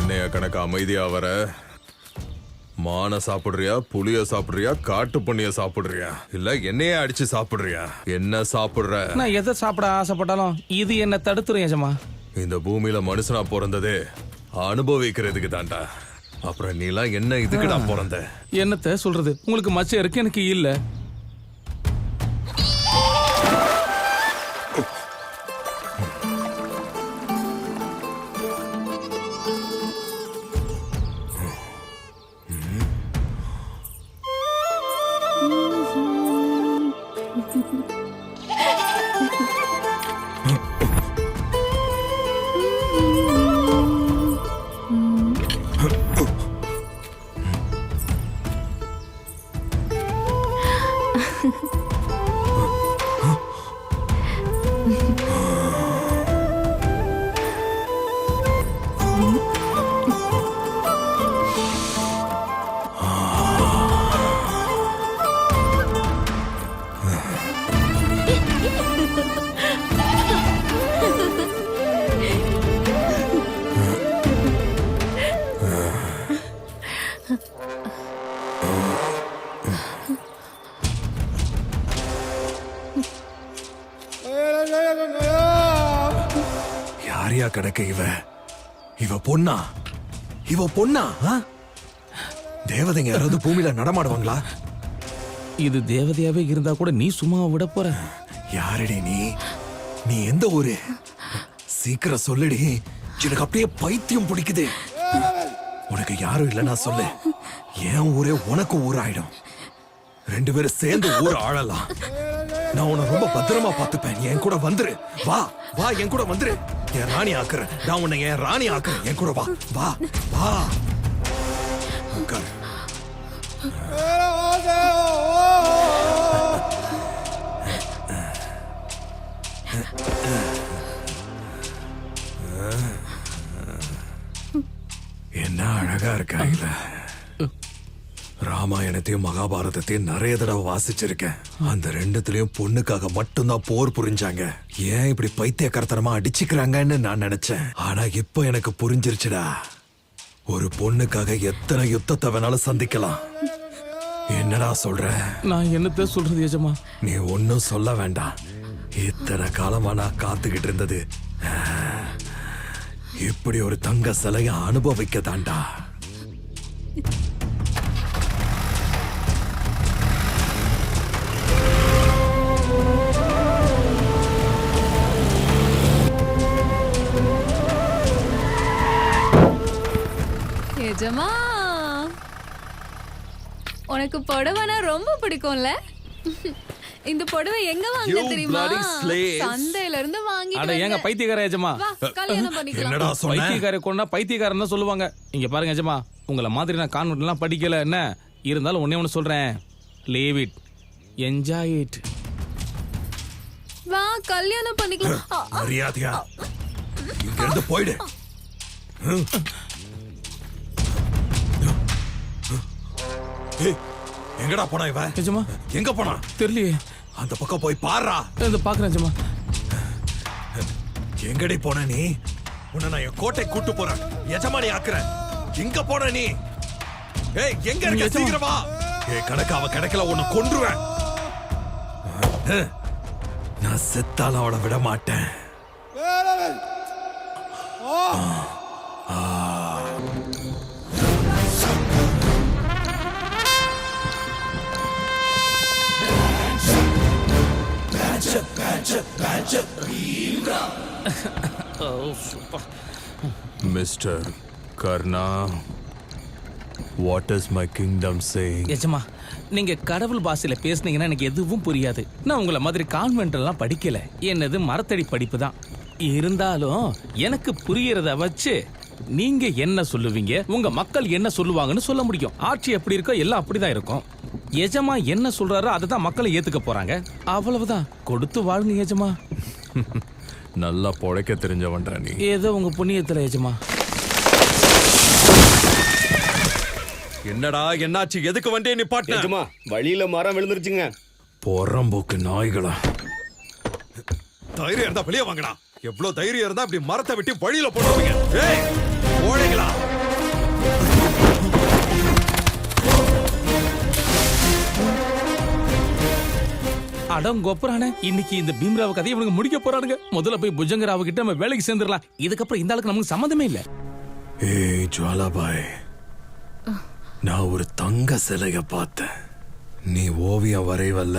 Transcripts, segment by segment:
என்னைய கணக்கு அமைதியா வர? மான சாப்பிடுறியா, புளிய சாப்பிடுறியா, காட்டு பண்ணிய சாப்பிடுறியா, இல்ல என்னையே அடிச்சு சாப்பிடுறியா? என்ன சாப்பிடுற? நான் எதை சாப்பிட ஆசைப்பட்டாலும் இது என்ன தடுத்துரும் எஜமா. இந்த பூமியில மனுஷனா பிறந்ததே அனுபவிக்கிறதுக்கு தாண்டா. அப்புறம் நீலாம் என்ன இதுக்குடா பிறந்த? என்னத்த சொல்றது, உங்களுக்கு மச்சம் இருக்கு எனக்கு இல்ல. யாரியா கிடக்க இவ பொண்ணா? இவ பொண்ணா? தேவதைங்க யாராவது பூமியில நடமாடுவாங்களா? இது தேவதையாவே இருந்தா கூட நீ சும்மா விட போற? யாரடி நீ? நீ எந்த ஊரு? சீக்கிரம் சொல்லுடி, எனக்கு அப்படியே பைத்தியம் பிடிக்குது. உனக்கு யாரும் இல்லைன்னா சொல்லு, என் ஊரே உனக்கு ஊராயிடும். 2 பேரும் சேர்ந்து ஊர் ஆளலாம். நான் உன்னை ரொம்ப பத்திரமா பார்த்துப்பேன். என் கூட வந்துரு. வா வா, என் கூட வந்துரு. என் ராணி ஆக்குறேன். நான் உன்னை என் ராணி ஆக்குறேன். என் கூட வா வா வா. உட்காரு. என்ன அழகா இருக்கா இல்ல? ராமாயணத்தையும் மகாபாரதத்தையும் நிறைய தடவை வாசிச்சிருக்கேன். அந்த 2த்துலயும் பொண்ணுக்காக மட்டும்தான் போர் புரிஞ்சாங்க. ஏன் இப்படி பைத்தியக்காரத்தனமா அடிச்சுக்கிறாங்கன்னு நான் நினைச்சேன். ஆனா இப்ப எனக்கு புரிஞ்சிருச்சுடா. ஒரு பொண்ணுக்காக எத்தனை யுத்தத்தை வேணாலும் சந்திக்கலாம். என்னடா சொல்ற? நான் என்னத்த சொல்றது எஜமா? நீ ஒன்னும் சொல்ல வேண்டாம். இத்தனை காலமா நான் காத்துக்கிட்டு இருந்தது இப்படி ஒரு தங்க சிலைய அனுபவிக்க தாண்டா. எஜமா, உனக்கு புடவைனா ரொம்ப பிடிக்கும்ல? இந்த புடவை எங்க வாங்க தெரியுமா? சந்தையில இருந்து வாங்கிட்டு. அட ஏங்க பைத்தியக்கார எஜமா, கல்யாணம் பண்ணிக்கலாம். என்னடா சொன்ன? பைத்தியக்கார கொண்டா பைத்தியக்காரன் தான் சொல்லுவாங்க. இங்க பாருங்க எஜமா, உங்களை மாதிரி நான் கான்வென்ட் எல்லாம் படிக்கல. என்ன இருந்தாலும் ஒண்ணே ஒண்ணு சொல்றேன், லீவ் இட், என்ஜாய் இட். வா கல்யாணம் பண்ணிக்கலாம். மரியாதையா இங்க இருந்து போயிடு. எங்கடா போனா இவ? எஜமா எங்க போனா தெரியலையே. அந்த பக்கம் போய் பாருடா. இந்த பாக்குறேன் எஜமா. எங்கடி போன நீ? உன்னை நான் என் கோட்டை கூட்டு போறேன். எஜமானி ஆக்குறேன். எங்க போன நீ? ஏய் எங்க இருக்க? சீக்கிரம் வா. ஏய் கணக்கு அவ கிடைக்கல, உன்னை கொன்றுவேன். நான் செத்தால அவளை விட மாட்டேன். Mister Karna, what is my kingdom saying? எஜமா, நீங்க கடவுள் பாஷையில பேசுனீங்கன்னா எனக்கு எதுவும் புரியாது. நான் உங்களை மாதிரி கான்வென்ட் எல்லாம் படிக்கல. என்னது மரத்தடி படிப்பு தான். இருந்தாலும் எனக்கு புரியறத வச்சு நீங்க என்ன சொல்லுவீங்க, உங்க மக்கள் என்ன சொல்லுவாங்கன்னு சொல்ல முடியும். ஆட்சி எப்படி இருக்கோ எல்லாம் அப்படிதான் இருக்கும். எஜமா என்ன சொல்றாரோ அதை தான் மக்களை ஏத்துக்க போறாங்க. அவ்வளவுதான். கொடுத்து வாழுங்க எஜமா. நல்லா பொழைக்க தெரிஞ்சவன்டா நீ. ஏதோ உங்க புண்ணியத்துல எஜமா. என்னடா என்னாச்சு? எதுக்கு வண்டியை நிப்பாட்டின? எஜமா, வழியில மரம் விழுந்துருச்சுங்க. போறம்போக்கு நாய்களா. தைரியம் இருந்தா வெளியே வாங்கடா. எவ்வளவு தைரியம் இருந்தா அப்படி மரத்தை வெட்டி வழியில போடுவீங்க? ஏய் கோழைகளா, அடங்கொப்பரானே, இன்னைக்கு இந்த பீம்ராவ கதையை இவனுங்க முடிக்க போறானுங்க. முதல்ல போய் புஜங்கராவ கிட்ட நம்ம வேலைக்கு சேர்ந்துடலாம். இதுக்கப்புறம் இந்த ஆளுக்கு நமக்கு சம்மந்தமே இல்ல. ஏய் ஜுவாலாபாய், நான் ஒரு தங்க சிலைய பார்த்தேன். நீ ஓவியம் வரைவல்ல,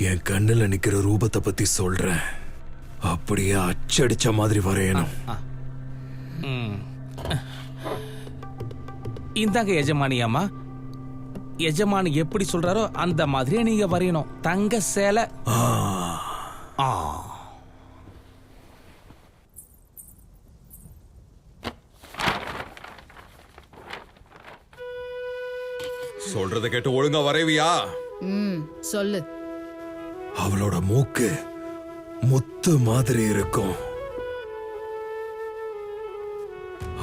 என் கண்ணுல நிக்கிற ரூபத்தை பத்தி சொல்றேன். அப்படியே அச்சடிச்ச மாதிரி வரையணும். இந்தாங்க எஜமானி அம்மா. எஜமானி எப்படி சொல்றாரோ அந்த மாதிரியே நீங்க வரையணும். தங்க சேலை. சொல்றத கேட்டு ஒழுங்கா வரைவியா? சொல்லு. அவளோட மூக்கு முத்து மாதிரி இருக்கும்.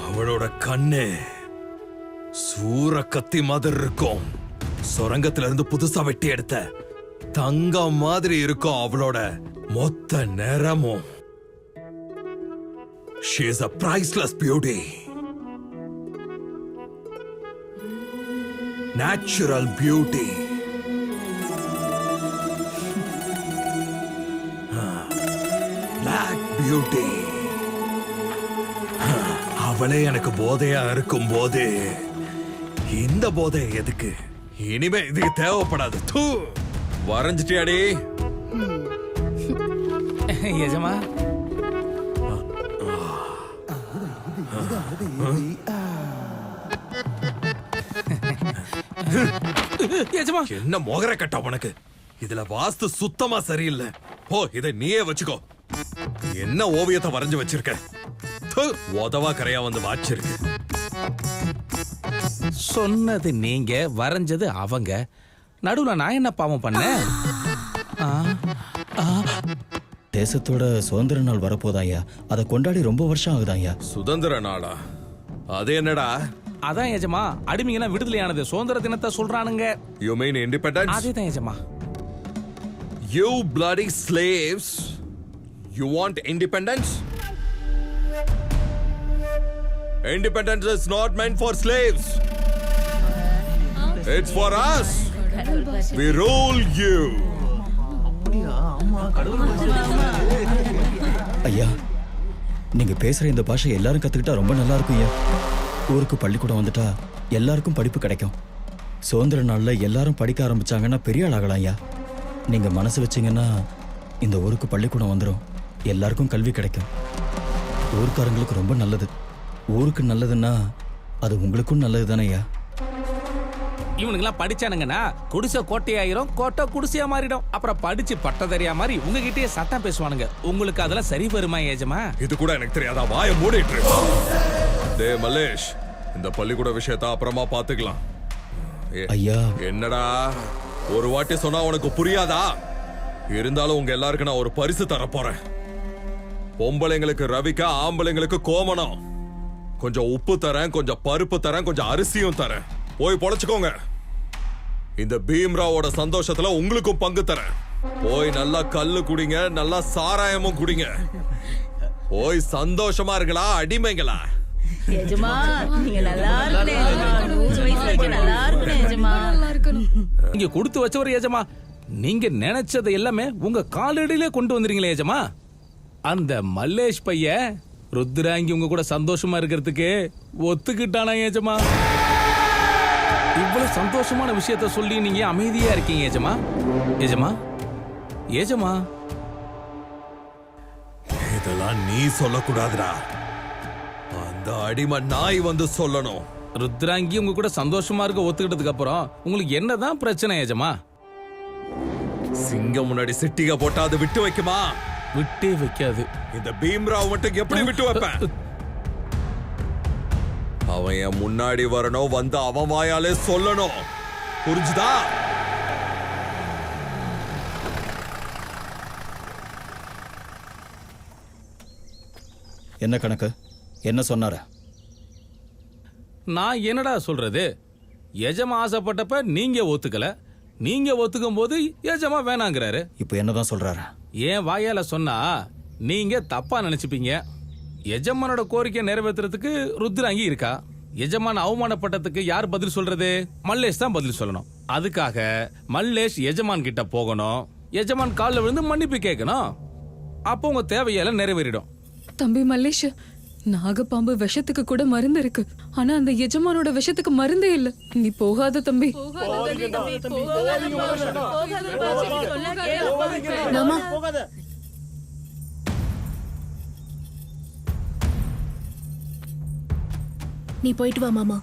அவளோட கண்ணு சூற கத்தி மாதிரி இருக்கும். சுரங்கத்துல இருந்து புதுசா வெட்டி எடுத்த தங்கம் மாதிரி இருக்கும் அவளோட மொத்த நிறமும். She is a priceless beauty. Natural beauty. Black beauty. அவளே எனக்கு போதையா இருக்கும் போது இந்த போதை எதுக்கு? இனிமே இதுக்கு தேவைப்படாது. தூ, வரைஞ்சிட்டியாடி? எஜமா, எஜமா, என்ன மோகர கட்டா உனக்கு? இதுல வாஸ்து சுத்தமா சரியில்லை. ஓ, இதை நீயே வச்சுக்கோ. என்ன ஓவியத்தை வரைஞ்சு வச்சிருக்க? தூ, உதவா கரையா வந்து வாச்சிருக்கு. சொன்னது நீங்க, வரைஞ்சது அவங்க. நடுவுல நான் என்ன பாவம் பண்ணேன்? தேசத்தோட சுதந்திர நாள் வரப்போதாயா, அதை கொண்டாடி ரொம்ப வருஷம் ஆகுதாயா. சுதந்திர நாளா? அது என்னடா? அதான் எஜமா, அடிமைங்கெல்லாம் விடுதலையானது சுதந்திர தினத்தை சொல்றானுங்க. You mean independence? அதேதான் எஜமா. You bloody slaves! You want independence? Independence is not meant for slaves. It's for us. We rule you. ஐயா, நீங்க பேசுற இந்த பாஷை எல்லாரும் கத்துக்கிட்டா ரொம்ப நல்லா இருக்கும் ஐயா. ஊருக்கு பள்ளிக்கூடம் வந்துட்டா எல்லாருக்கும் படிப்பு கிடைக்கும். சுதந்திர நாள்ல எல்லாரும் படிக்க ஆரம்பிச்சாங்கன்னா பெரிய ஆள் ஆகலாம் ஐயா. நீங்க மனசு வச்சீங்கன்னா இந்த ஊருக்கு பள்ளிக்கூடம் வந்துடும். எல்லாருக்கும் கல்வி கிடைக்கும். ஊருக்காரங்களுக்கு ரொம்ப நல்லது. ஊருக்கு நல்லதுன்னா அது உங்களுக்கும் நல்லது தானே ஐயா. இவனுங்கெல்லாம் படிச்சானுங்கன்னா குடிசை கோட்டையாயிரும், கோட்டை குடிசையா மாறிடும். அப்புறம் படிச்சு பட்டதறியா மாதிரி உங்ககிட்டயே சட்டம் பேசுவானுங்க. உங்களுக்கு அதெல்லாம் சரி வருமா ஏஜமா? இது கூட எனக்கு தெரியாதா? வாயை மூடிட்டு. டே மல்லேஷ், இந்த பள்ளிக்கூட விஷயத்தை அப்புறமா பாத்துக்கலாம். ஐயா, என்னடா ஒரு வாட்டி சொன்னா உனக்கு புரியாதா? இருந்தாலும் உங்க எல்லாருக்கும் நான் ஒரு பரிசு தர போறேன். பொம்பளைங்களுக்கு ரவிக்கா, ஆம்பளைங்களுக்கு கோமணம். கொஞ்சம் உப்பு தரேன், கொஞ்சம் பருப்பு தரேன், கொஞ்சம் அரிசியும் தரேன். போய் பொழைச்சுக்கோங்க. இந்த பீம்ராவோட சந்தோஷத்துல உங்களுக்கும் பங்கு தரேன். போய் நல்லா கல்லு குடிங்க, நல்லா சாராயமும் குடிங்க. போய் சந்தோஷமா இருங்களா அடிமைங்களா? எஜமா, நீங்க நல்லா இருக்கணும். 100 வயசு வரைக்கும் நல்லா இருக்கணும் எஜமா. நீங்க கொடுத்து வச்சவர் ஏஜமா. நீங்க நினைச்சதை எல்லாமே உங்க காலடியிலே கொண்டு வந்துறீங்களே ஏஜமா. அந்த மல்லேஷ் பையன் ருத்ராங்கி உங்க கூட சந்தோஷமா இருக்கிறதுக்கு ஒத்துக்கிட்டானா ஏஜமா? இவ்வளவு சந்தோஷமான விஷயத்த சொல்லி நீங்க அமைதியா இருக்கீங்க ஏஜமா. ஏஜமா, ஏஜமா, இதெல்லாம் நீ சொல்லக்கூடாதுடா. அந்த அடிமை நாய் வந்து சொல்லணும். ருத்ராங்கி உங்க கூட சந்தோஷமா இருக்க ஒத்துக்கிட்டதுக்கு அப்புறம் உங்களுக்கு என்னதான் பிரச்சனை ஏஜமா? சிங்கம் முன்னாடி சிட்டிக போட்டா அது விட்டு வைக்குமா? விட்டே வைக்காது. இந்த பீம்ராவ் மட்டும் எப்படி விட்டு வைப்பேன்? அவன் என் முன்னாடி வரணும், வந்து அவன் வாயாலே சொல்லணும். புரிஞ்சுதா? என்ன கணக்கு? என்ன சொன்னார? நான் என்னடா சொல்றது? எஜமா ஆசைப்பட்டப்ப நீங்க ஒத்துக்கல, நீங்க ஒத்துக்கும் போது எஜமா வேணாங்கிறாரு. இப்போ என்னதான் சொல்றாரு? ஏன் வாயால சொன்னா நீங்க தப்பா நினைச்சுப்பீங்க. எஜமானோட கோரிக்கை நிறைவேற்றுறதுக்கு ருத்ராங்கி இருக்கா. எஜமான அவமானப்பட்டதுக்கு யார் பதில் சொல்றது? மல்லேஷ் தான் பதில் சொல்லணும். அதுக்காக மல்லேஷ் எஜமான் கிட்ட போகணும். எஜமான் காலில் விழுந்து மன்னிப்பு கேட்கணும். அப்போ உங்க தேவையெல்லாம் நிறைவேறிடும். தம்பி மல்லேஷ், நாகப்பாம்பு விஷத்துக்கு கூட மருந்து இருக்கு. ஆனா அந்த எஜமானோட விஷத்துக்கு மருந்தே இல்ல. நீ போகாத தம்பி. மாமா நீ போயிட்டு வா மாமா.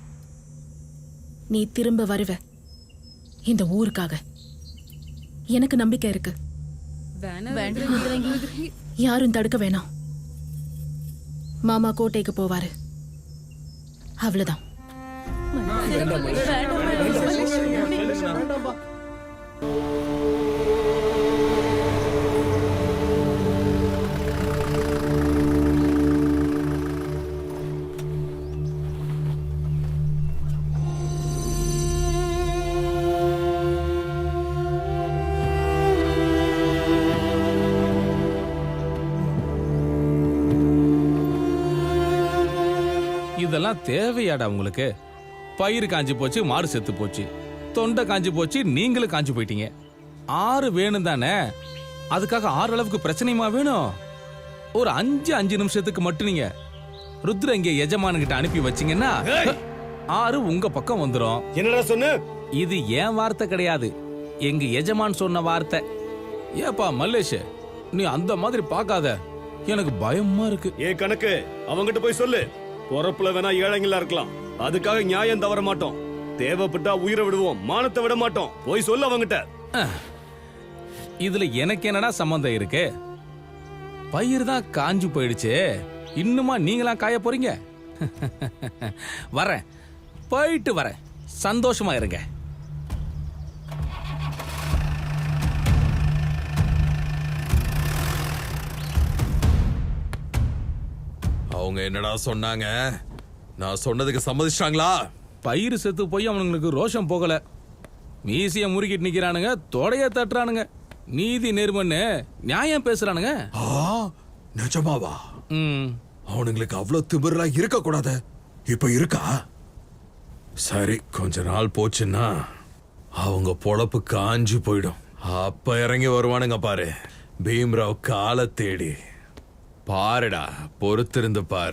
நீ திரும்ப வருவ இந்த ஊருக்காக. எனக்கு நம்பிக்கை இருக்கு. யாரும் தடுக்க வேணாம். மாமா கோட்டைக்கு போவாரு, அவ்வளவுதான். இதெல்லாம் தேவையாடா உங்களுக்கு? பயிர் காஞ்சு போச்சு, மாடு செத்து போச்சு, தொண்டை காஞ்சு போச்சு, நீங்களும் காஞ்சு போயிட்டீங்க. 6 வேணும் தானே? அதுக்காக 6 அளவுக்கு பிரச்சனையுமா வேணும்? ஒரு 5 நிமிஷத்துக்கு மட்டும் நீங்க ருத்ர இங்க எஜமானுகிட்ட அனுப்பி வச்சீங்கன்னா 6 உங்க பக்கம் வந்துரும். என்னடா சொன்ன? இது என் வார்த்தை கிடையாது, எங்க எஜமான் சொன்ன வார்த்தை. ஏப்பா மல்லேஷ், நீ அந்த மாதிரி பார்க்காத, எனக்கு பயமா இருக்கு. ஏன் கணக்கு அவங்கிட்ட போய் சொல்லு. பொறப்புல வேணா ஏழைங்களா இருக்கலாம், அதுக்காக நியாயம் தவற மாட்டோம். தேவைப்பட்டா உயிரை விடுவோம், மானத்தை விட மாட்டோம். போய் சொல்லு அவங்கிட்ட. இதுல எனக்கு என்னடா சம்பந்தம் இருக்கு? பயிர் தான் காஞ்சு போயிடுச்சு, இன்னுமா நீங்களா காய போறீங்க? வரேன், போயிட்டு வரேன், சந்தோஷமா இருங்க. அவங்க என்னடா சொன்னாங்க? நான் சொன்னதுக்கு சம்மதிச்சிட்டாங்களா? பயிர் செத்து போய் அவனுங்களுக்கு ரோஷம் போகல, மீசிய முறுக்கிட்டு நிக்கிறானுங்க, தொடைய தட்டுறானுங்க, நீதி நேர்மன்னு நியாயம் பேசுறானுங்க. நிஜமாவா? ம், அவனுங்களுக்கு அவ்வளவு திமிரலா இருக்க கூடாது. இப்ப இருக்கா? சரி, கொஞ்ச நாள் போச்சுன்னா அவங்க பொழப்பு காஞ்சு போயிடும். அப்ப இறங்கி வருவானுங்க பாரு, பீம்ராவ் காலை தேடி. பாருடா, பொறுத்திருந்து பாரு.